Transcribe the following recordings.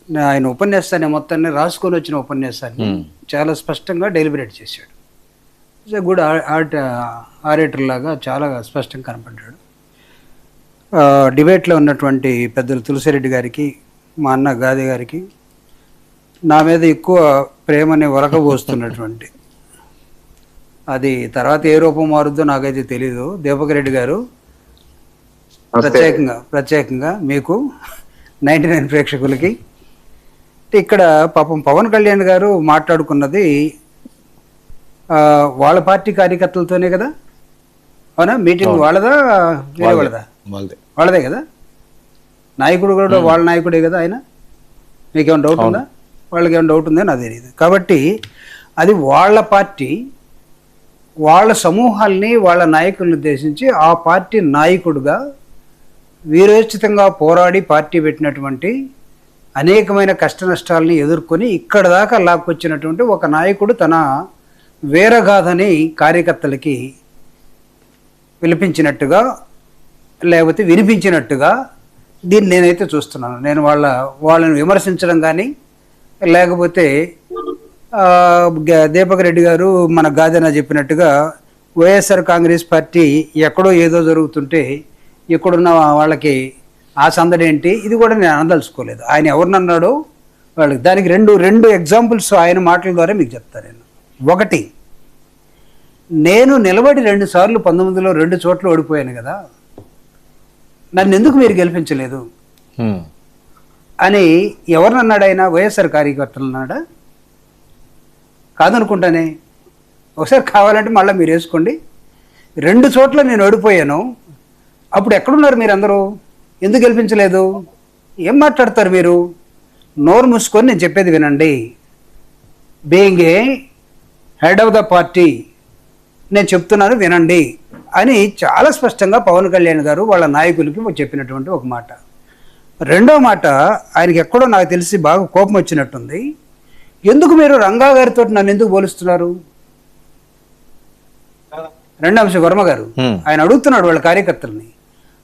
ఆయన ఉపన్యాసాన్ని మొత్తాన్ని రాసుకొని వచ్చిన ఉపన్యాసాన్ని చాలా స్పష్టంగా డెలిబరేట్ చేశాడు. గుడ్ ఆరేటర్ లాగా చాలా స్పష్టంగా కనపడ్డాడు. డిబేట్లో ఉన్నటువంటి పెద్దలు తులసిరెడ్డి గారికి, మా అన్న గాది గారికి నా మీద ఎక్కువ ప్రేమని వరకబోస్తున్నటువంటి, అది తర్వాత ఏ రూపం మారుద్దో నాకైతే తెలీదు. దీపక్ రెడ్డి గారు ప్రత్యేకంగా మీకు 99 ప్రేక్షకులకి, ఇక్కడ పాపం పవన్ కళ్యాణ్ గారు మాట్లాడుకున్నది వాళ్ళ పార్టీ కార్యకర్తలతోనే కదా, అవునా? మీటింగ్ వాళ్ళదా వేరే వాళ్ళదా? వాళ్ళదే కదా. నాయకుడు కూడా వాళ్ళ నాయకుడే కదా ఆయన. మీకేమైనా డౌట్ ఉందా? వాళ్ళకి ఏమైనా డౌట్ ఉందా? నాకు తెలియదు. కాబట్టి అది వాళ్ళ పార్టీ, వాళ్ళ సమూహాల్ని, వాళ్ళ నాయకులను ఉద్దేశించి ఆ పార్టీ నాయకుడుగా వీరోచితంగా పోరాడి పార్టీ పెట్టినటువంటి, అనేకమైన కష్ట నష్టాలని ఎదుర్కొని ఇక్కడ దాకా లాక్కొచ్చినటువంటి ఒక నాయకుడు తన వీరగాథని కార్యకర్తలకి పిలిపించినట్టుగా లేకపోతే వినిపించినట్టుగా దీన్ని నేనైతే చూస్తున్నాను. నేను వాళ్ళని విమర్శించడం కానీ, లేకపోతే దీపక్ రెడ్డి గారు మన గాదెన చెప్పినట్టుగా వైఎస్ఆర్ కాంగ్రెస్ పార్టీ ఎక్కడో ఏదో జరుగుతుంటే ఇక్కడున్న వాళ్ళకి ఆ సందడి ఏంటి, ఇది కూడా నేను అనదలుచుకోలేదు. ఆయన ఎవరినన్నాడో వాళ్ళకి, దానికి రెండు ఎగ్జాంపుల్స్ ఆయన మాటల ద్వారా మీకు చెప్తాను నేను. ఒకటి, నేను నిలబడి 2 సార్లు 19లో 2 చోట్ల ఓడిపోయాను కదా, నన్ను ఎందుకు మీరు గెలిపించలేదు అని ఎవరినన్నాడు ఆయన? వైఎస్ఆర్ కార్యకర్తలు అన్నాడా? కాదనుకుంటానే. ఒకసారి కావాలంటే మళ్ళీ మీరు వేసుకోండి. 2 చోట్ల నేను ఓడిపోయాను, అప్పుడు ఎక్కడున్నారు మీరు అందరూ? ఎందుకు గెలిపించలేదు? ఏం మాట్లాడతారు మీరు? నోరు మూసుకొని నేను చెప్పేది వినండి. Being a head of the party నేను చెప్తున్నాను వినండి అని చాలా స్పష్టంగా పవన్ కళ్యాణ్ గారు వాళ్ళ నాయకులకి చెప్పినటువంటి ఒక మాట. రెండో మాట, ఆయనకి ఎక్కడో నాకు తెలిసి బాగా కోపం వచ్చినట్టుంది. ఎందుకు మీరు రంగా గారితో నన్ను ఎందుకు పోలుస్తున్నారు? రెండో అంశం వర్మ గారు ఆయన అడుగుతున్నాడు వాళ్ళ కార్యకర్తలని,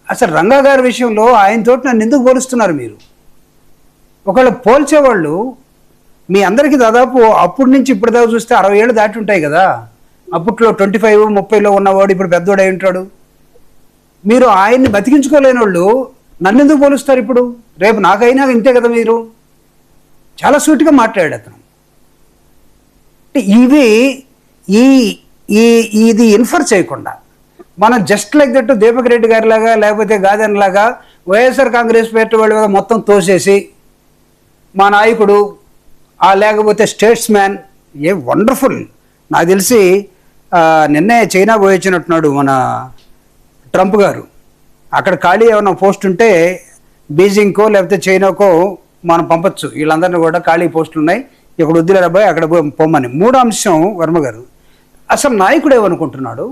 అసలు రంగా గారి విషయంలో ఆయనతో నన్ను ఎందుకు పోలుస్తున్నారు మీరు? ఒకవేళ పోల్చేవాళ్ళు మీ అందరికీ దాదాపు అప్పటి నుంచి ఇప్పుడు దాకా చూస్తే 60 ఏళ్ళు దాటి ఉంటాయి కదా. అప్పట్లో 25, 30లో ఉన్నవాడు ఇప్పుడు పెద్దోడు అయి ఉంటాడు. మీరు ఆయన్ని బతికించుకోలేని వాళ్ళు నన్ను ఎందుకు పోలుస్తారు ఇప్పుడు? రేపు నాకైనా ఇంతే కదా. మీరు చాలా సూటిగా మాట్లాడాడు అతను. ఇది ఇన్ఫర్ చేయకుండా మనం just like that Deepak Reddy గారి లాగా లేకపోతే గాదెన్ లాగా వైఎస్ఆర్ కాంగ్రెస్ పార్టీ వాళ్ళు మొత్తం తోసేసి మా నాయకుడు లేకపోతే స్టేట్స్ మ్యాన్, ఏ వండర్ఫుల్. నాకు తెలిసి నిన్నే చైనా పోయొచ్చినట్టున్నాడు మన ట్రంప్ గారు. అక్కడ ఖాళీ ఏమైనా పోస్ట్ ఉంటే బీజింగ్కో లేకపోతే చైనాకో మనం పంపచ్చు. వీళ్ళందరినీ కూడా ఖాళీ పోస్టులు ఉన్నాయి, ఇక్కడ వద్దులే అబ్బాయి అక్కడ పొమ్మని. మూడో అంశం వర్మ గారు, అసలు నాయకుడు ఏమనుకుంటున్నాడు?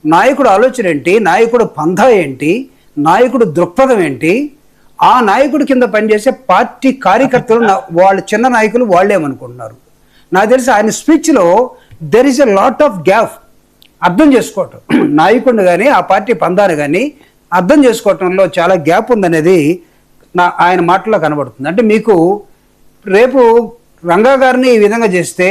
నాయకుడు ఆలోచన ఏంటి? నాయకుడు పంథా ఏంటి? నాయకుడు దృక్పథం ఏంటి? ఆ నాయకుడి కింద పనిచేసే పార్టీ కార్యకర్తలు వాళ్ళు చిన్న నాయకులు వాళ్ళేమనుకుంటున్నారు? నాకు తెలిసి ఆయన స్పీచ్లో there is a lot of gap. అర్థం చేసుకోవటం, నాయకుడిని కానీ ఆ పార్టీ పందాన్ని కానీ అర్థం చేసుకోవటంలో చాలా గ్యాప్ ఉందనేది ఆయన మాటల్లో కనబడుతుంది. అంటే మీకు రేపు రంగా గారిని ఈ విధంగా చేస్తే